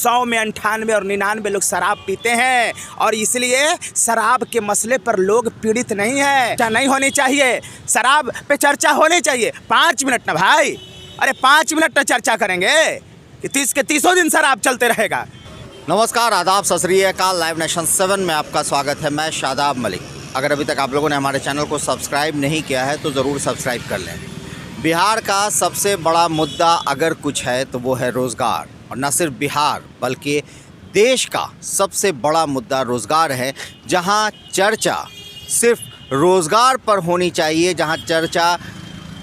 100 में 98 और 99 लोग शराब पीते हैं और इसलिए शराब के मसले पर लोग पीड़ित नहीं है। चर्चा नहीं होनी चाहिए, शराब पे चर्चा होनी चाहिए। 5 मिनट ना भाई, अरे 5 मिनट ना चर्चा करेंगे कि 30 के 30 दिन शराब चलते रहेगा। नमस्कार, आदाब, सत श्री अकाल। लाइव नेशन 7 में आपका स्वागत है। मैं शादाब मलिक। अगर अभी तक आप लोगों ने हमारे चैनल को सब्सक्राइब नहीं किया है तो ज़रूर सब्सक्राइब कर लें। बिहार का सबसे बड़ा मुद्दा अगर कुछ है तो वो है रोज़गार, और न सिर्फ बिहार बल्कि देश का सबसे बड़ा मुद्दा रोज़गार है। जहां चर्चा सिर्फ रोज़गार पर होनी चाहिए, जहां चर्चा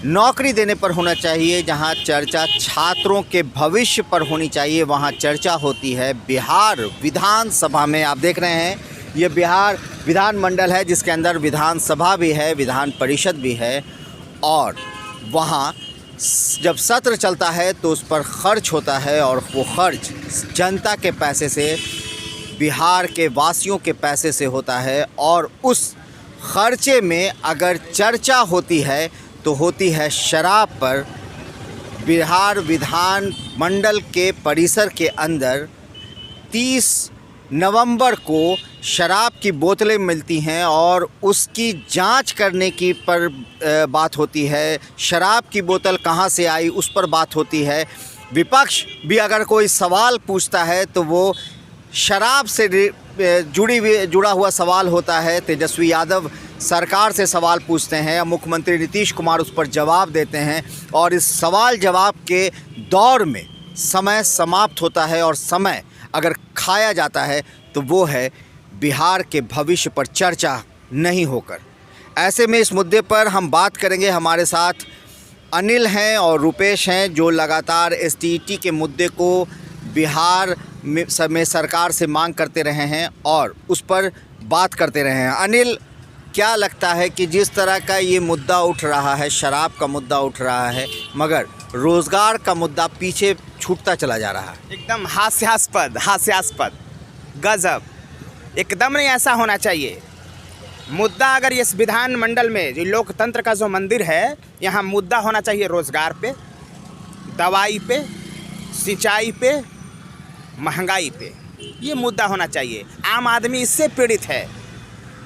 नौकरी देने पर होना चाहिए, जहां चर्चा छात्रों के भविष्य पर होनी चाहिए, वहां चर्चा होती है बिहार विधानसभा में। आप देख रहे हैं ये बिहार विधानमंडल है जिसके अंदर विधानसभा भी है, विधान परिषद भी है, और वहां जब सत्र चलता है तो उस पर खर्च होता है, और वो खर्च जनता के पैसे से, बिहार के वासियों के पैसे से होता है। और उस खर्चे में अगर चर्चा होती है तो होती है शराब पर। बिहार विधान मंडल के परिसर के अंदर 30 नवंबर को शराब की बोतलें मिलती हैं और उसकी जांच करने की पर बात होती है। शराब की बोतल कहां से आई उस पर बात होती है। विपक्ष भी अगर कोई सवाल पूछता है तो वो शराब से जुड़ा हुआ सवाल होता है। तेजस्वी यादव सरकार से सवाल पूछते हैं, मुख्यमंत्री नीतीश कुमार उस पर जवाब देते हैं, और इस सवाल जवाब के दौर में समय समाप्त होता है, और समय अगर खाया जाता है तो वो है बिहार के भविष्य पर चर्चा नहीं होकर। ऐसे में इस मुद्दे पर हम बात करेंगे। हमारे साथ अनिल हैं और रुपेश हैं जो लगातार एसटीईटी के मुद्दे को बिहार में सरकार से मांग करते रहे हैं और उस पर बात करते रहे हैं। अनिल, क्या लगता है कि जिस तरह का ये मुद्दा उठ रहा है, शराब का मुद्दा उठ रहा है, मगर रोज़गार का मुद्दा पीछे छूटता चला जा रहा है? एकदम हास्यास्पद, गजब, एकदम नहीं ऐसा होना चाहिए। मुद्दा अगर इस विधान मंडल में जो लोकतंत्र का जो मंदिर है, यहाँ मुद्दा होना चाहिए रोज़गार पे, दवाई पे, सिंचाई पे, महंगाई पे। ये मुद्दा होना चाहिए। आम आदमी इससे पीड़ित है,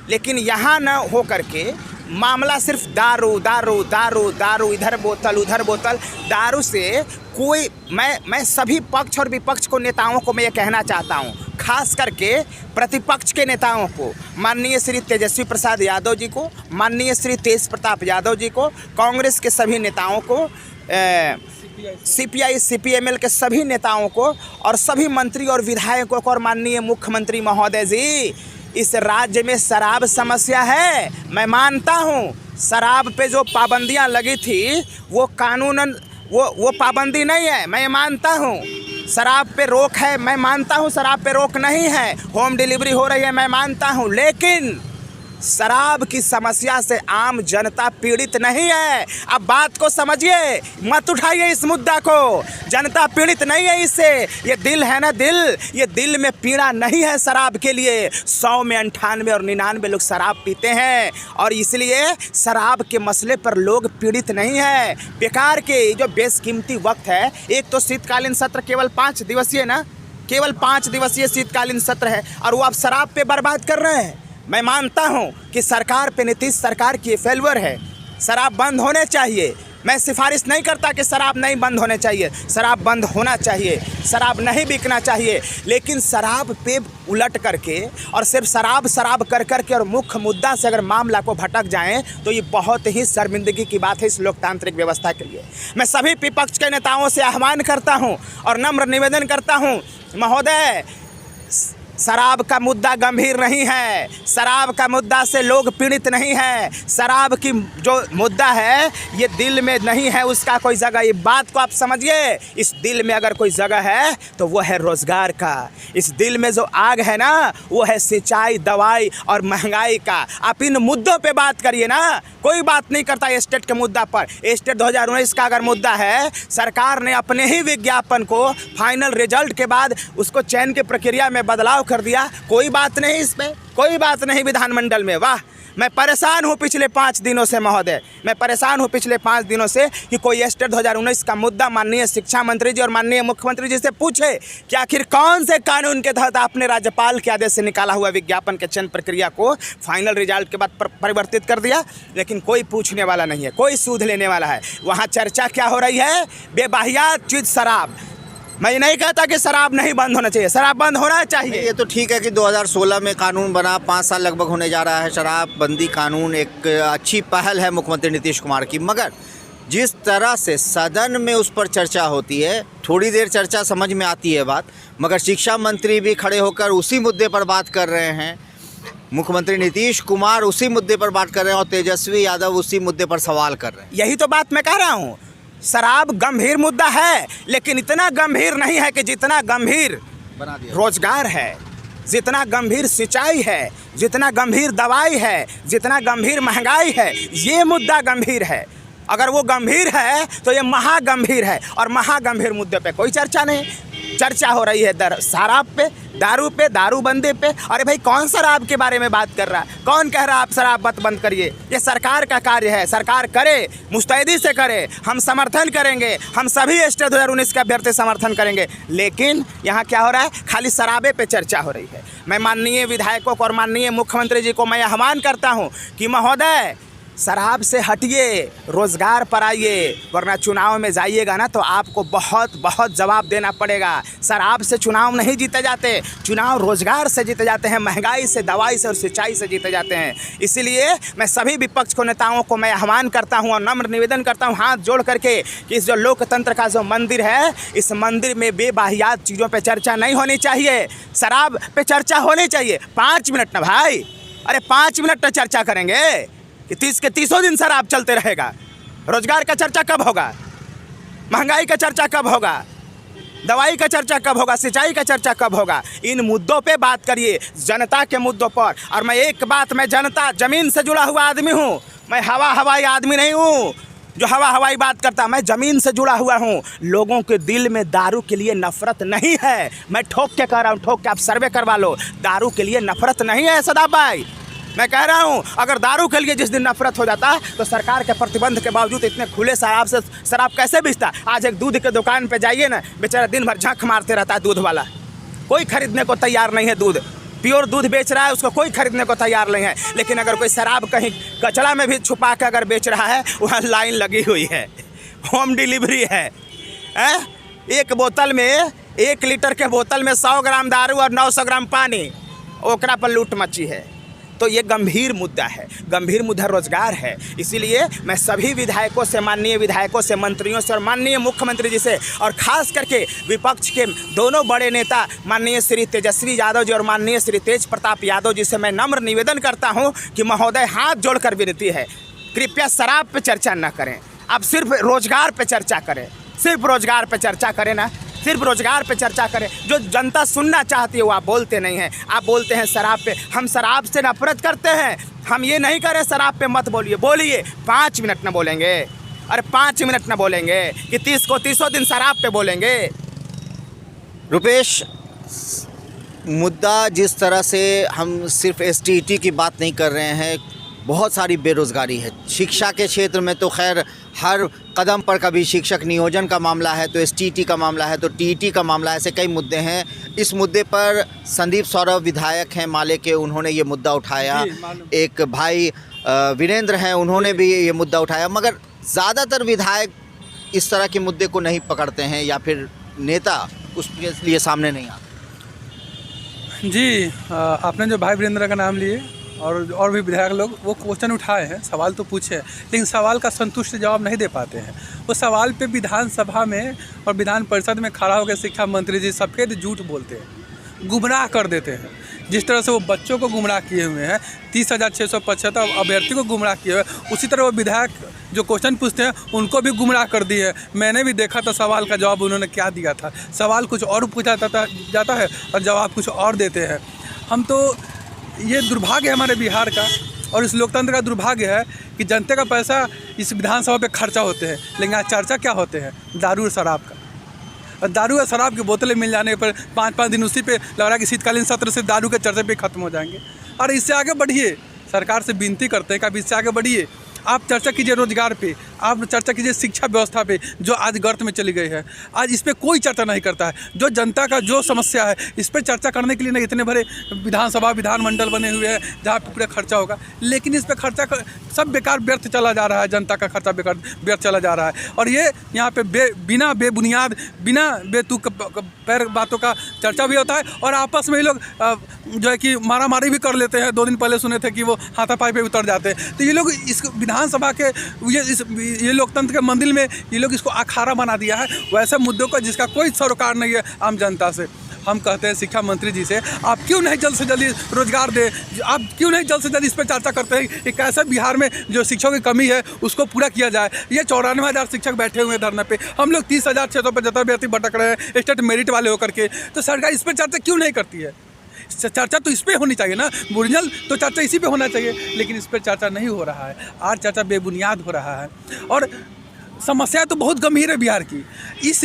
लेकिन यहाँ न हो करके मामला सिर्फ दारू दारू दारू दारू, इधर बोतल उधर बोतल। दारू से कोई मैं सभी पक्ष और विपक्ष को नेताओं को मैं ये कहना चाहता हूँ, खास करके प्रतिपक्ष के नेताओं को, माननीय श्री तेजस्वी प्रसाद यादव जी को, माननीय श्री तेज प्रताप यादव जी को, कांग्रेस के सभी नेताओं को, सीपीआई सीपीएमएल के सभी नेताओं को, और सभी मंत्री और विधायकों को, और माननीय मुख्यमंत्री महोदय जी, इस राज्य में शराब समस्या है। मैं मानता हूँ शराब पे जो पाबंदियाँ लगी थी वो कानूनन वो पाबंदी नहीं है, मैं मानता हूँ। शराब पे रोक है, मैं मानता हूँ शराब पे रोक नहीं है। होम डिलीवरी हो रही है, मैं मानता हूँ, लेकिन शराब की समस्या से आम जनता पीड़ित नहीं है। अब बात को समझिए, मत उठाइए इस मुद्दा को। जनता पीड़ित नहीं है इससे। ये दिल है ना, ये दिल में पीड़ा नहीं है शराब के लिए। 100 में 98 और 99 लोग शराब पीते हैं और इसलिए शराब के मसले पर लोग पीड़ित नहीं है। बेकार के जो बेशकीमती वक्त है, एक तो शीतकालीन सत्र केवल 5 दिवसीय ना, केवल 5 दिवसीय शीतकालीन सत्र है, और वो आप शराब पे बर्बाद कर रहे हैं। मैं मानता हूं कि सरकार पे, नीतीश सरकार की फेल्यूर है। शराब बंद होने चाहिए। मैं सिफारिश नहीं करता कि शराब नहीं बंद होने चाहिए, शराब बंद होना चाहिए, शराब नहीं बिकना चाहिए, लेकिन शराब पे उलट करके और सिर्फ शराब कर करके और मुख्य मुद्दा से अगर मामला को भटक जाएं तो ये बहुत ही शर्मिंदगी की बात है इस लोकतांत्रिक व्यवस्था के लिए। मैं सभी विपक्ष के नेताओं से आह्वान करता हूं और नम्र निवेदन करता हूं, महोदय, शराब का मुद्दा गंभीर नहीं है, शराब का मुद्दा से लोग पीड़ित नहीं है। शराब की जो मुद्दा है ये दिल में नहीं है उसका कोई जगह। ये बात को आप समझिए। इस दिल में अगर कोई जगह है तो वो है रोज़गार का। इस दिल में जो आग है ना वो है सिंचाई, दवाई और महंगाई का। आप इन मुद्दों पे बात करिए ना। कोई बात नहीं करता एस्टेट के मुद्दा पर। एस्टेट 2019 का अगर मुद्दा है, सरकार ने अपने ही विज्ञापन को फाइनल रिजल्ट के बाद उसको चयन की प्रक्रिया में बदलाव कर दिया। कोई बात नहीं, इसमें कोई बात नहीं विधानमंडल में। वाह, मैं परेशान हूँ पिछले 5 दिनों से महोदय, मैं परेशान हूँ पिछले 5 दिनों से कि कोई एस्टेट 2019 का मुद्दा माननीय शिक्षा मंत्री जी और माननीय मुख्यमंत्री जी से पूछे कि आखिर कौन से कानून के तहत आपने राज्यपाल के आदेश से निकाला हुआ विज्ञापन के चयन प्रक्रिया को फाइनल रिजल्ट के बाद परिवर्तित कर दिया। लेकिन कोई पूछने वाला नहीं है, कोई सूद लेने वाला है। वहाँ चर्चा क्या हो रही है? बेबाहियात चीज़ शराब। मैं ये नहीं कहता कि शराब नहीं बंद होना चाहिए, शराब बंद होना चाहिए। ये तो ठीक है कि 2016 में कानून बना, 5 साल लगभग होने जा रहा है। शराबबंदी कानून एक अच्छी पहल है मुख्यमंत्री नीतीश कुमार की, मगर जिस तरह से सदन में उस पर चर्चा होती है, थोड़ी देर चर्चा समझ में आती है बात, मगर शिक्षा मंत्री भी खड़े होकर उसी मुद्दे पर बात कर रहे हैं, मुख्यमंत्री नीतीश कुमार उसी मुद्दे पर बात कर रहे हैं और तेजस्वी यादव उसी मुद्दे पर सवाल कर रहे हैं। यही तो बात मैं कह रहा हूँ, शराब गंभीर मुद्दा है, लेकिन इतना गंभीर नहीं है कि जितना गंभीर बना दिया रोजगार है, जितना गंभीर सिंचाई है, जितना गंभीर दवाई है, जितना गंभीर महंगाई है, ये मुद्दा गंभीर है। अगर वो गंभीर है तो ये महागंभीर है, और महागंभीर मुद्दे पे कोई चर्चा नहीं। चर्चा हो रही है शराब पे, दारूबंदी पे। अरे भाई, कौन शराब के बारे में बात कर रहा है? कौन कह रहा है आप शराब मत बंद करिए? ये सरकार का कार्य है, सरकार करे, मुस्तैदी से करे, हम समर्थन करेंगे, हम सभी एस्टेट 2019 के अभ्यर्थी समर्थन करेंगे। लेकिन यहाँ क्या हो रहा है? खाली शराबे पे चर्चा हो रही है। मैं माननीय विधायकों को और माननीय मुख्यमंत्री जी को मैं आह्वान करता हूँ कि महोदय, शराब से हटिए, रोज़गार पर आइए, वरना चुनाव में जाइएगा ना तो आपको बहुत जवाब देना पड़ेगा। शराब से चुनाव नहीं जीते जाते, चुनाव रोज़गार से जीते जाते हैं, महंगाई से, दवाई से और सिंचाई से जीते जाते हैं। इसीलिए मैं सभी विपक्ष को, नेताओं को मैं आह्वान करता हूं और नम्र निवेदन करता हूं हाथ जोड़ करके कि इस जो लोकतंत्र का जो मंदिर है, इस मंदिर में बेबाहियात चीज़ों पर चर्चा नहीं होनी चाहिए, शराब पे चर्चा होनी चाहिए। 5 मिनट ना भाई, अरे 5 मिनट ना चर्चा करेंगे कि 30 के 30 दिन शराब चलते रहेगा? रोजगार का चर्चा कब होगा? महंगाई का चर्चा कब होगा? दवाई का चर्चा कब होगा? सिंचाई का चर्चा कब होगा? इन मुद्दों पे बात करिए, जनता के मुद्दों पर। और मैं एक बात, मैं जनता, जमीन से जुड़ा हुआ आदमी हूँ, मैं हवाई आदमी नहीं हूँ जो हवाई बात करता। मैं ज़मीन से जुड़ा हुआ हूँ। लोगों के दिल में दारू के लिए नफरत नहीं है। मैं ठोक के कह रहा हूँ, ठोक के आप सर्वे करवा लो, दारू के लिए नफरत नहीं है सदाब भाई। मैं कह रहा हूँ, अगर दारू के लिए जिस दिन नफरत हो जाता तो सरकार के प्रतिबंध के बावजूद इतने खुले शराब से शराब कैसे बेचता? आज एक दूध के दुकान पे जाइए ना, बेचारा दिन भर झांक मारते रहता है दूध वाला, कोई खरीदने को तैयार नहीं है। दूध प्योर दूध बेच रहा है, उसको कोई खरीदने को तैयार नहीं है। लेकिन अगर कोई शराब कहीं कचरा में भी छुपा कर अगर बेच रहा है, वहाँ लाइन लगी हुई है, होम डिलीवरी है। एक बोतल में, 1 लीटर के बोतल में 100 ग्राम दारू और 900 ग्राम पानी, ओकरा पर लूट मची है। तो ये गंभीर मुद्दा है, गंभीर मुद्दा रोजगार है। इसीलिए मैं सभी विधायकों से, माननीय विधायकों से, मंत्रियों से और माननीय मुख्यमंत्री जी से, और खास करके विपक्ष के दोनों बड़े नेता माननीय श्री तेजस्वी यादव जी और माननीय श्री तेज प्रताप यादव जी से मैं नम्र निवेदन करता हूं कि महोदय, हाथ जोड़कर विनती है, कृपया शराब पे चर्चा न करें, आप सिर्फ रोजगार पे चर्चा करें, सिर्फ रोजगार पे चर्चा करें ना, सिर्फ रोजगार पे चर्चा करें। जो जनता सुनना चाहती है वो आप बोलते नहीं हैं, आप बोलते हैं शराब पे। हम शराब से नफरत करते हैं, हम ये नहीं करें शराब पे मत बोलिए, बोलिए 5 मिनट ना बोलेंगे, अरे 5 मिनट ना बोलेंगे कि 30 को 30 दिन शराब पे बोलेंगे। रुपेश, मुद्दा जिस तरह से हम सिर्फ STET की बात नहीं कर रहे हैं, बहुत सारी बेरोज़गारी है। शिक्षा के क्षेत्र में तो खैर हर कदम पर कभी शिक्षक नियोजन का मामला है, तो STET का मामला है, तो TET का मामला है, ऐसे कई मुद्दे हैं। इस मुद्दे पर संदीप सौरभ विधायक हैं माले के, उन्होंने ये मुद्दा उठाया। एक भाई वीरेंद्र हैं, उन्होंने भी ये मुद्दा उठाया। मगर ज़्यादातर विधायक इस तरह के मुद्दे को नहीं पकड़ते हैं, या फिर नेता उसके लिए सामने नहीं आते। जी, आपने जो भाई वीरेंद्र का नाम लिए और भी विधायक लोग वो क्वेश्चन उठाए हैं, सवाल तो पूछे हैं, लेकिन सवाल का संतुष्ट जवाब नहीं दे पाते हैं। वो सवाल पे विधानसभा में और विधान परिषद में खड़ा होकर शिक्षा मंत्री जी सफ़ेद झूठ बोलते हैं, गुमराह कर देते हैं। जिस तरह से वो बच्चों को गुमराह किए हुए हैं, 30,675 अभ्यर्थी को गुमराह किए हुए, उसी तरह वो विधायक जो क्वेश्चन पूछते हैं उनको भी गुमराह कर दिए। मैंने भी देखा था सवाल का जवाब उन्होंने क्या दिया था। सवाल कुछ और पूछा जाता है और जवाब कुछ और देते हैं। हम तो, ये दुर्भाग्य है हमारे बिहार का और इस लोकतंत्र का दुर्भाग्य है कि जनता का पैसा इस विधानसभा पे खर्चा होते हैं, लेकिन आज चर्चा क्या होते हैं? दारू और शराब का। और दारू और शराब की बोतलें मिल जाने पर 5-5 दिन उसी पे लग रहा है कि शीतकालीन सत्र से दारू के चर्चे पे ख़त्म हो जाएंगे। और इससे आगे बढ़िए, सरकार से विनती करते हैं कि आप इससे आगे बढ़िए। आप चर्चा कीजिए रोजगार पे, आप चर्चा कीजिए शिक्षा व्यवस्था पे जो आज गर्त में चली गई है। आज इस पर कोई चर्चा नहीं करता है। जो जनता का जो समस्या है इस पर चर्चा करने के लिए नहीं इतने बड़े विधानसभा विधानमंडल बने हुए हैं जहाँ पे पूरा खर्चा होगा, लेकिन इस पर खर्चा सब बेकार व्यर्थ चला जा रहा है। जनता का खर्चा बेकार व्यर्थ चला जा रहा है। और ये यहाँ पे बिना बेबुनियाद बिना बेतुक पैर बातों का चर्चा भी होता है और आपस में ही लोग जो है कि मारामारी भी कर लेते हैं। 2 दिन पहले सुने थे कि वो हाथापाई पे उतर जाते हैं। तो ये लोग इस विधानसभा के ये लोकतंत्र के मंदिर में ये लोग इसको अखाड़ा बना दिया है वैसे मुद्दों का जिसका कोई सरोकार नहीं है आम जनता से। हम कहते हैं शिक्षा मंत्री जी से, आप क्यों नहीं जल्द से जल्द रोजगार दे, आप क्यों नहीं जल्द से जल्द इस पर चर्चा करते हैं कि कैसे बिहार में जो शिक्षकों की कमी है उसको पूरा किया जाए। ये 94,000 शिक्षक बैठे हुए हैं धरने पे, हम लोग 30,675 अभ्यर्थी भटक रहे हैं स्टेट मेरिट वाले होकर के। तो सरकार इस पर चर्चा क्यों नहीं करती है? चर्चा तो इस पे होनी चाहिए ना, ओरिजिनल तो चर्चा इसी पे होना चाहिए, लेकिन इस पर चर्चा नहीं हो रहा है। आज चर्चा बेबुनियाद हो रहा है और समस्या तो बहुत गंभीर है बिहार की। इस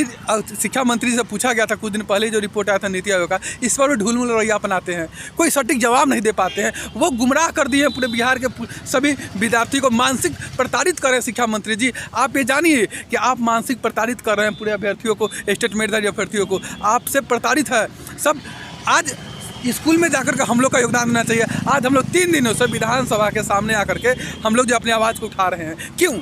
शिक्षा मंत्री से पूछा गया था कुछ दिन पहले जो रिपोर्ट आया था नीति आयोग का, इस पर वो ढुलमुल रवैया अपनाते हैं, कोई सटीक जवाब नहीं दे पाते हैं। वो गुमराह कर दिए पूरे बिहार के सभी विद्यार्थियों को, मानसिक प्रताड़ित कर रहे हैं। शिक्षा मंत्री जी आप ये जानिए कि आप मानसिक प्रताड़ित कर रहे हैं पूरे अभ्यर्थियों को, स्टेट मेरिटधारी अभ्यर्थियों को, आपसे प्रताड़ित है सब। आज स्कूल में जाकर के हम लोग का योगदान देना चाहिए। आज हम लोग 3 दिनों से विधानसभा के सामने आकर के हम लोग जो अपनी आवाज़ को उठा रहे हैं, क्यों?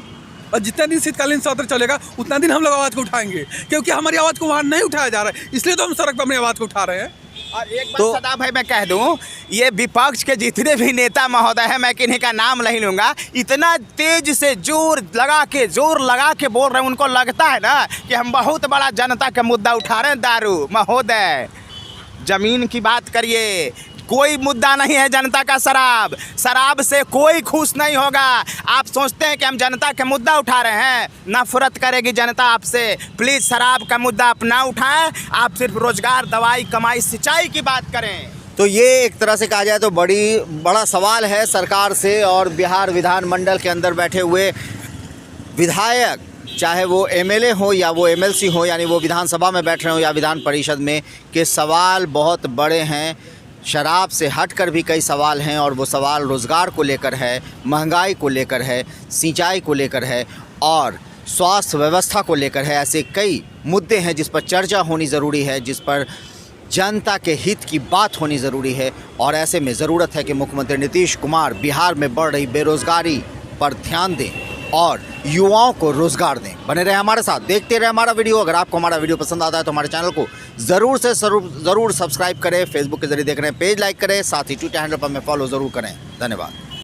और जितना दिन शीतकालीन सत्र चलेगा उतना दिन हम लोग आवाज़ को उठाएंगे, क्योंकि हमारी आवाज़ को वहाँ नहीं उठाया जा रहा है, इसलिए तो हम सड़क पर अपनी आवाज़ को उठा रहे हैं। और एक बात सदा भाई मैं कह दूं, ये विपक्ष के जितने भी नेता महोदय हैं, मैं किन्हीं का नाम नहीं लूँगा, इतना तेज से जोर लगा के बोल रहे हैं, उनको लगता है ना कि हम बहुत बड़ा जनता का मुद्दा उठा रहे हैं। दारू महोदय, जमीन की बात करिए, कोई मुद्दा नहीं है जनता का। शराब से कोई खुश नहीं होगा। आप सोचते हैं कि हम जनता का मुद्दा उठा रहे हैं, नफरत करेगी जनता आपसे। प्लीज़ शराब का मुद्दा आप ना उठाएं, आप सिर्फ रोजगार, दवाई, कमाई, सिंचाई की बात करें। तो ये एक तरह से कहा जाए तो बड़ा सवाल है सरकार से और बिहार विधानमंडल के अंदर बैठे हुए विधायक, चाहे वो एमएलए हो या वो एमएलसी हो, यानी वो विधानसभा में बैठ रहे हो या विधान परिषद में, के सवाल बहुत बड़े हैं। शराब से हटकर भी कई सवाल हैं और वो सवाल रोज़गार को लेकर है, महंगाई को लेकर है, सिंचाई को लेकर है और स्वास्थ्य व्यवस्था को लेकर है। ऐसे कई मुद्दे हैं जिस पर चर्चा होनी ज़रूरी है, जिस पर जनता के हित की बात होनी ज़रूरी है। और ऐसे में ज़रूरत है कि मुख्यमंत्री नीतीश कुमार बिहार में बढ़ रही बेरोज़गारी पर ध्यान दें और युवाओं को रोज़गार दें। बने रहे हमारे साथ, देखते रहे हमारा वीडियो। अगर आपको हमारा वीडियो पसंद आता है तो हमारे चैनल को ज़रूर सब्सक्राइब करें। फेसबुक के जरिए देख रहे हैं पेज लाइक करें, साथ ही ट्विटर हैंडल पर हमें फॉलो ज़रूर करें। धन्यवाद।